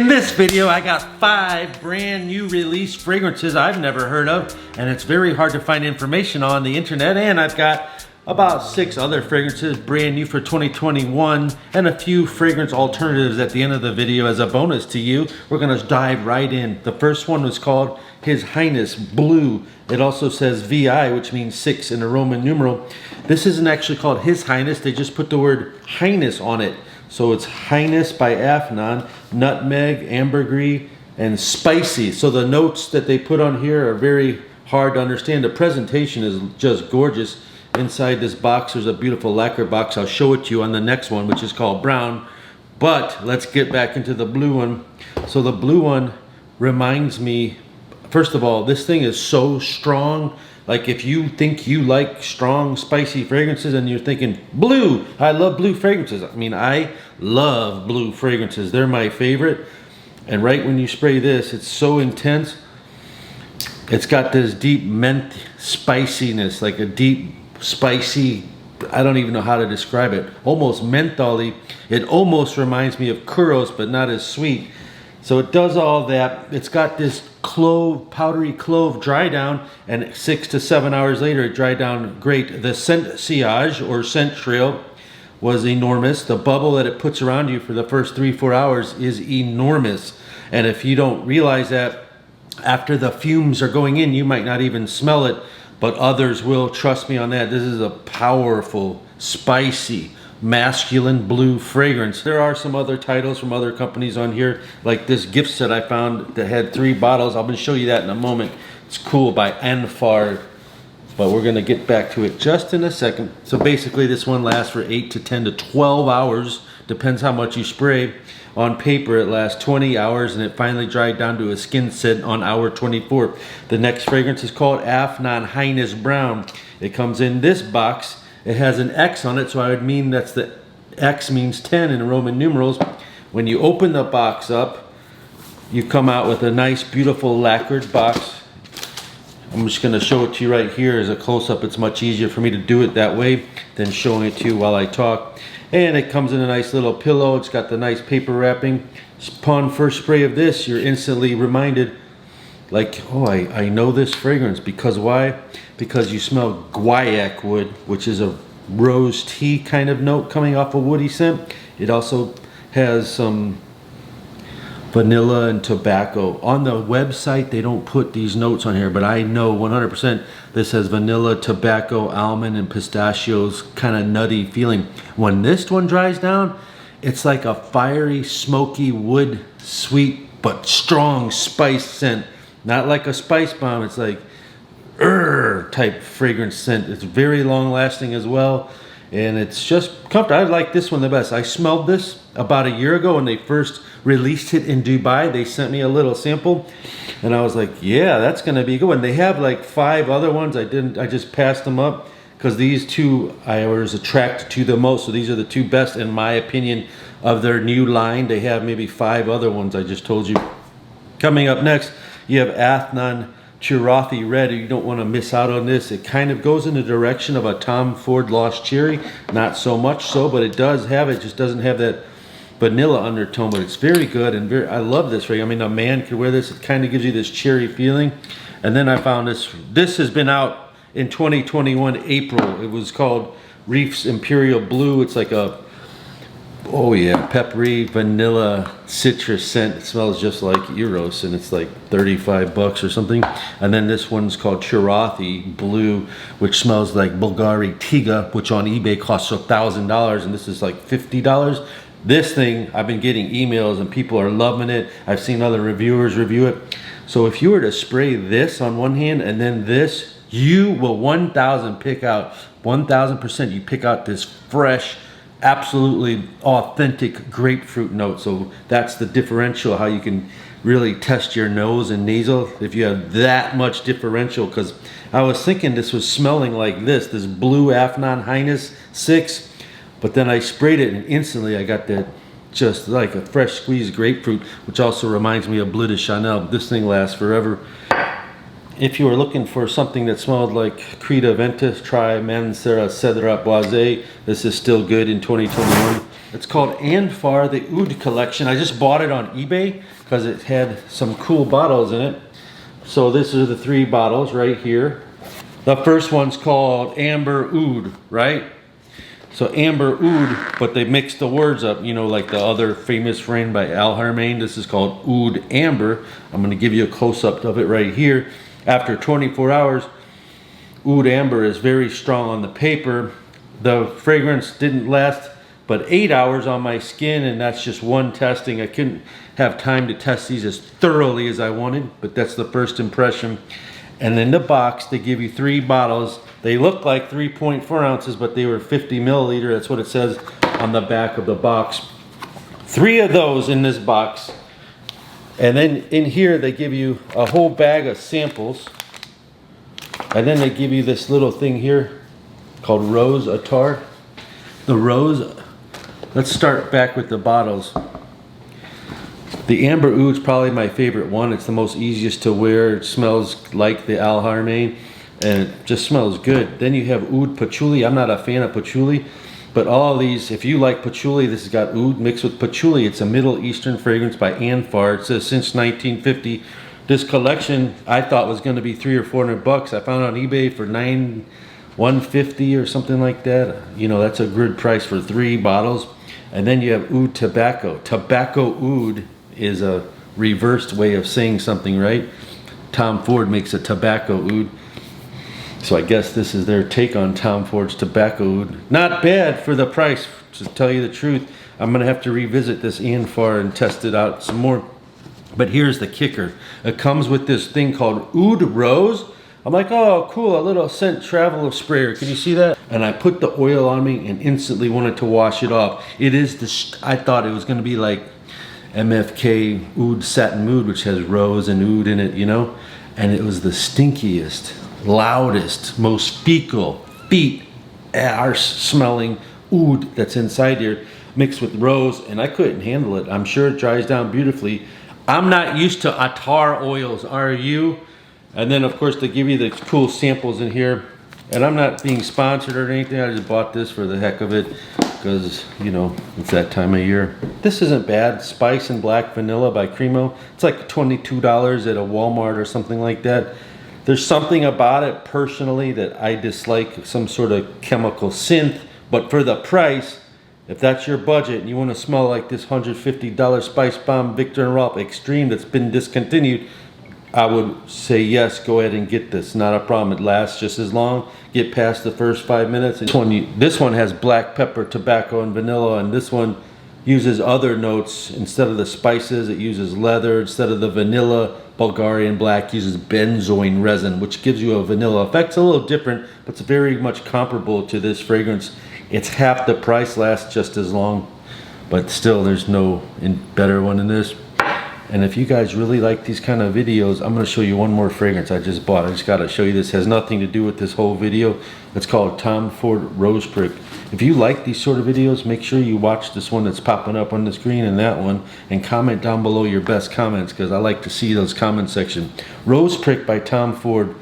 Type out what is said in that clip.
In this video, I got 5 brand new release fragrances I've never heard of, and it's very hard to find information on the internet, and I've got about 6 other fragrances brand new for 2021 and a few fragrance alternatives at the end of the video as a bonus to you. We're gonna dive right in. The first one was called His Highness Blue. It also says VI, which means 6 in a Roman numeral. This isn't actually called His Highness, they just put the word Highness on it. So it's Highness by Afnan, nutmeg, ambergris, and spicy. So the notes that they put on here are very hard to understand. The presentation is just gorgeous. Inside this box, there's a beautiful lacquer box. I'll show it to you on the next one, which is called Brown. But let's get back into the blue one. So the blue one reminds me, first of all, this thing is so strong. Like if you think you like strong, spicy fragrances and you're thinking, blue, I love blue fragrances. I mean, I love blue fragrances. They're my favorite. And right when you spray this, it's so intense. It's got this deep mint spiciness, like a deep, spicy, I don't even know how to describe it. Almost mentholy. It almost reminds me of churros, but not as sweet. So it does all that. It's got this clove, powdery clove dry down, and 6 to 7 hours later it dried down great. The scent sillage or scent trail was enormous. The bubble that it puts around you for the first 3-4 hours is enormous. And if you don't realize that, after the fumes are going in, you might not even smell it, but others will. Trust me on that. This is a powerful, spicy, masculine blue fragrance. There are some other titles from other companies on here, like this gift set I found that had 3 bottles. I'm going to show you that in a moment. It's cool, by Anfar, but we're going to get back to it just in a second. So basically this one lasts for 8 to 10 to 12 hours, depends how much you spray. On paper it lasts 20 hours, and it finally dried down to a skin scent on hour 24. The next fragrance is called Afnan Highness Brown. It comes in this box. It has an X on it, so I would mean that's the X means 10 in Roman numerals. When you open the box up, you come out with a nice, beautiful lacquered box. I'm just going to show it to you right here as a close-up. It's much easier for me to do it that way than showing it to you while I talk. And it comes in a nice little pillow. It's got the nice paper wrapping. Upon first spray of this, you're instantly reminded, like, oh, I know this fragrance. Because why? Because you smell guaiac wood, which is a rose tea kind of note coming off a woody scent. It also has some vanilla and tobacco. On the website, they don't put these notes on here, but I know 100% this has vanilla, tobacco, almond, and pistachios, kind of nutty feeling. When this one dries down, it's like a fiery, smoky wood, sweet, but strong spice scent. Not like a spice bomb, it's like type fragrance scent. It's very long lasting as well, and it's just comfortable. I like this one the best. I smelled this about a year ago when they first released it in Dubai. They sent me a little sample and I was like, yeah, that's gonna be a good one. They have like 5 other ones. I just passed them up because these 2 I was attracted to the most. So these are the 2 best in my opinion of their new line. They have maybe 5 other ones I just told you. Coming up next, you have Afnan Red. You don't want to miss out on this. It kind of goes in the direction of a Tom Ford Lost Cherry. Not so much so, but it does have it. Just doesn't have that vanilla undertone, but it's very good and I love this fragrance. I mean, a man could wear this. It kind of gives you this cherry feeling. And then I found this. This has been out in 2021 April. It was called Reef's Imperial Blue. It's like a, oh yeah, peppery vanilla citrus scent. It smells just like Eros, and it's like 35 bucks or something. And then this one's called Chirathi Blue, which smells like Bulgari Tiga, which on eBay costs $1,000, and this is like $50. This thing, I've been getting emails and people are loving it. I've seen other reviewers review it. So if you were to spray this on one hand and then this, you will 1000% you pick out this fresh, absolutely authentic grapefruit note. So that's the differential, how you can really test your nose and nasal if you have that much differential. Because I was thinking this was smelling like this blue Afnan Highness 6, but then I sprayed it and instantly I got that just like a fresh squeezed grapefruit, which also reminds me of Bleu de Chanel. This thing lasts forever. If you were looking for something that smelled like Creta Ventus, try Mancera Cedra Boisé. This is still good in 2021. It's called Anfar, the Oud Collection. I just bought it on eBay because it had some cool bottles in it. So this are the 3 bottles right here. The first one's called Amber Oud, right? So Amber Oud, but they mixed the words up, you know, like the other famous friend by Al Harmain. This is called Oud Amber. I'm gonna give you a close-up of it right here. After 24 hours, Oud Amber is very strong on the paper. The fragrance didn't last but 8 hours on my skin, and that's just one testing. I couldn't have time to test these as thoroughly as I wanted, but that's the first impression. And in the box, they give you 3 bottles. They look like 3.4 ounces, but they were 50 milliliter. That's what it says on the back of the box. 3 of those in this box. And then in here, they give you a whole bag of samples. And then they give you this little thing here called Rose Attar. The Rose, let's start back with the bottles. The Amber Oud is probably my favorite one. It's the most easiest to wear. It smells like the Al Harmain, and it just smells good. Then you have Oud Patchouli. I'm not a fan of patchouli, but all of these, if you like patchouli, this has got oud mixed with patchouli. It's a Middle Eastern fragrance by Anfar. It says since 1950. This collection I thought was going to be $300 or $400. I found it on eBay for $150 or something like that. You know, that's a good price for 3 bottles. And then you have Oud Tobacco. Tobacco Oud is a reversed way of saying something, right? Tom Ford makes a tobacco oud. So I guess this is their take on Tom Ford's tobacco oud. Not bad for the price, to tell you the truth. I'm gonna have to revisit this Anfar and test it out some more. But here's the kicker. It comes with this thing called Oud Rose. I'm like, oh, cool, a little scent travel sprayer. Can you see that? And I put the oil on me and instantly wanted to wash it off. It is I thought it was gonna be like MFK Oud Satin Mood, which has rose and oud in it, you know? And it was the stinkiest, loudest, most fecal, arse smelling oud that's inside here, mixed with rose, and I couldn't handle it. I'm sure it dries down beautifully. I'm not used to attar oils, are you? And then of course they give you the cool samples in here. And I'm not being sponsored or anything, I just bought this for the heck of it, because, you know, it's that time of year. This isn't bad. Spice and Black Vanilla by Cremo. It's like $22 at a Walmart or something like that. There's something about it personally that I dislike, some sort of chemical synth, but for the price, if that's your budget and you want to smell like this $150 Spice Bomb Victor and Rolf Extreme that's been discontinued, I would say yes, go ahead and get this. Not a problem. It lasts just as long. Get past the first 5 minutes. This one has black pepper, tobacco, and vanilla, and this one uses other notes. Instead of the spices, it uses leather. Instead of the vanilla, Bulgarian black uses benzoin resin, which gives you a vanilla effect. It's a little different, but it's very much comparable to this fragrance. It's half the price, lasts just as long, but still there's no better one than this. And if you guys really like these kind of videos, I'm going to show you one more fragrance I just bought. I just got to show you this. It has nothing to do with this whole video. It's called Tom Ford Rose Prick. If you like these sort of videos, make sure you watch this one that's popping up on the screen and that one, and comment down below your best comments, because I like to see those comment section. Rose Prick by Tom Ford.